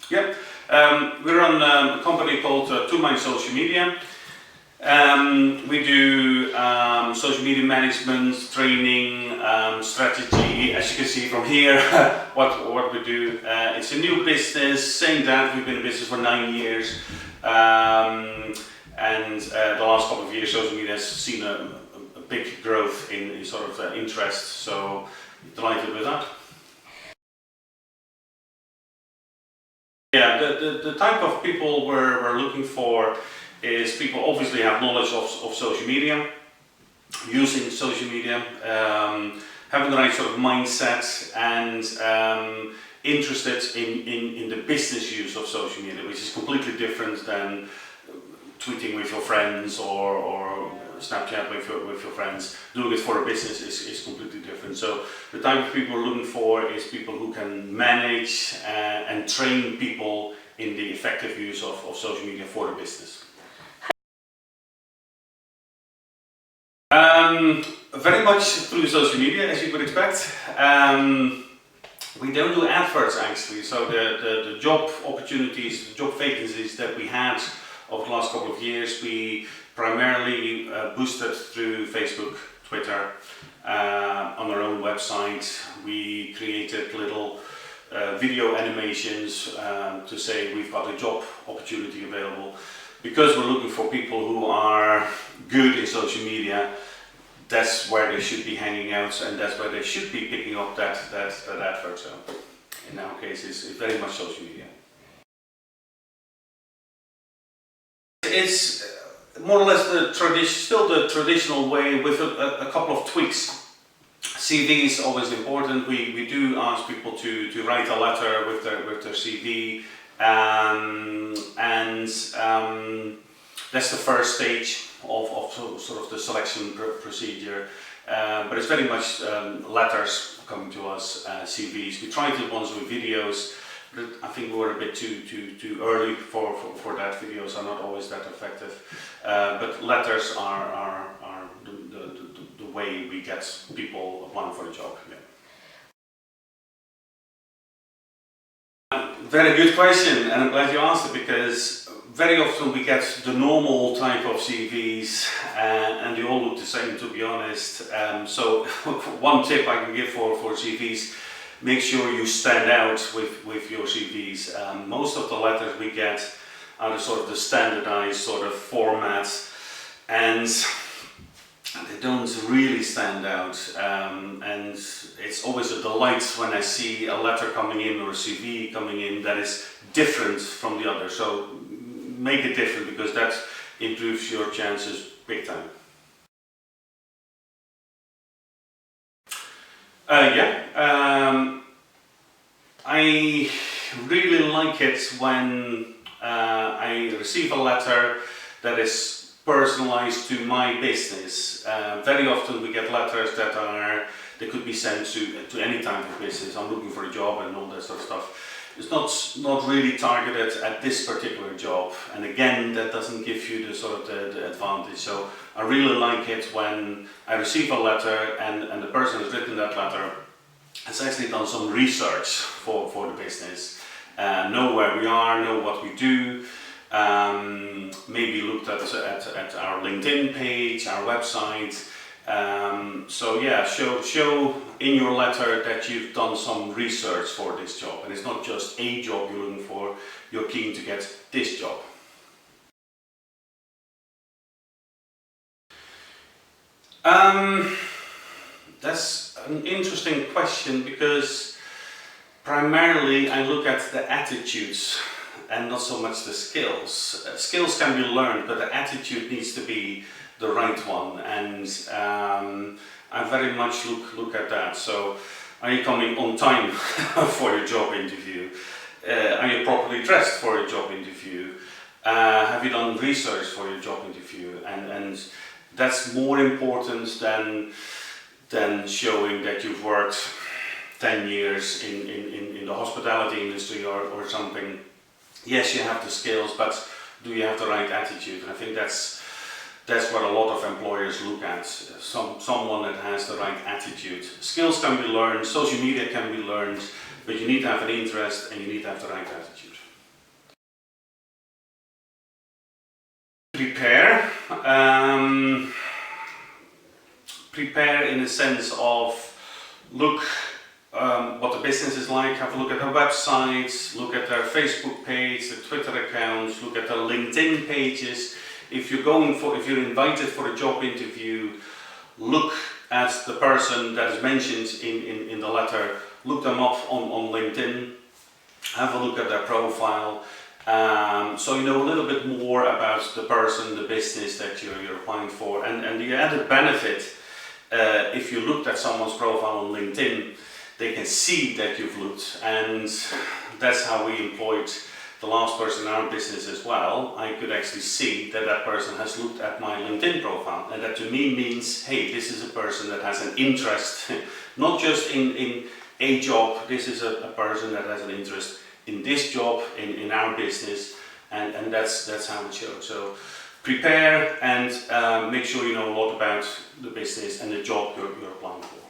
Yep. We run a company called Tuminds Social Media. We do social media management, training, strategy. As you can see from here, what we do. It's a new business. Saying that, we've been in business for 9 years, and the last couple of years, social media has seen a big growth in sort of interest. So delighted with that. Yeah, the type of people we're looking for is people obviously have knowledge of social media, using social media, having the right sort of mindset, and interested in the business use of social media, which is completely different than tweeting with your friends or Snapchat with your friends. Doing it for a business is completely different. So the type of people we're looking for is people who can manage and train people in the effective use of social media for the business. Very much through social media, as you would expect. We don't do adverts actually, so the job opportunities, the job vacancies that we had over the last couple of years, we primarily boosted through Facebook, Twitter, on our own website. We created little video animations to say we've got a job opportunity available. Because we're looking for people who are good in social media, that's where they should be hanging out, and that's where they should be picking up that advert. So in our case, it's very much social media. It's more or less still the traditional way with a couple of tweaks. CV is always important. We do ask people to write a letter with their CV, and that's the first stage of sort of the selection procedure. But it's very much letters coming to us, CVs. We tried it once with videos, but I think we were a bit too early for that. Videos are not always that effective. But letters are the way we get people applying for a job. Yeah. Very good question, and I'm glad you asked it, because very often we get the normal type of CVs, and they all look the same, to be honest. So one tip I can give for CVs: make sure you stand out with your CVs. Most of the letters we get are the sort of the standardized sort of format, and they don't really stand out. And it's always a delight when I see a letter coming in or a CV coming in that is different from the other. So make it different, because that improves your chances big time. I really like it when I receive a letter that is personalized to my business. Very often we get letters that could be sent to any type of business. I'm looking for a job and all that sort of stuff. It's not really targeted at this particular job, and again, that doesn't give you the sort of the advantage. So I really like it when I receive a letter and the person who's written that letter has actually done some research for the business, know where we are, know what we do, maybe looked at our LinkedIn page, our website. So yeah, show in your letter that you've done some research for this job, and it's not just a job you're looking for, you're keen to get this job. That's an interesting question, because primarily I look at the attitudes and not so much the skills. Skills can be learned, but the attitude needs to be the right one, and I very much look at that. So, are you coming on time for your job interview? Are you properly dressed for your job interview? Have you done research for your job interview? And that's more important than showing that you've worked 10 years in the hospitality industry or something. Yes, you have the skills, but do you have the right attitude? And I think that's what a lot of employers look at. Someone that has the right attitude. Skills can be learned, social media can be learned, but you need to have an interest and you need to have the right attitude. prepare in the sense of look what the business is like, have a look at their websites, look at their Facebook page, their Twitter accounts, look at their LinkedIn pages. If you're invited for a job interview, look at the person that is mentioned in the letter, look them up on LinkedIn, have a look at their profile, so you know a little bit more about the person, the business that you're applying for. And the added benefit, if you looked at someone's profile on LinkedIn, they can see that you've looked, and that's how we employed the last person in our business as well. I could actually see that that person has looked at my LinkedIn profile, and that to me means, hey, this is a person that has an interest, not just in a job, this is a person that has an interest in this job, in our business, and that's how it shows. So prepare and make sure you know a lot about the business and the job you're applying for.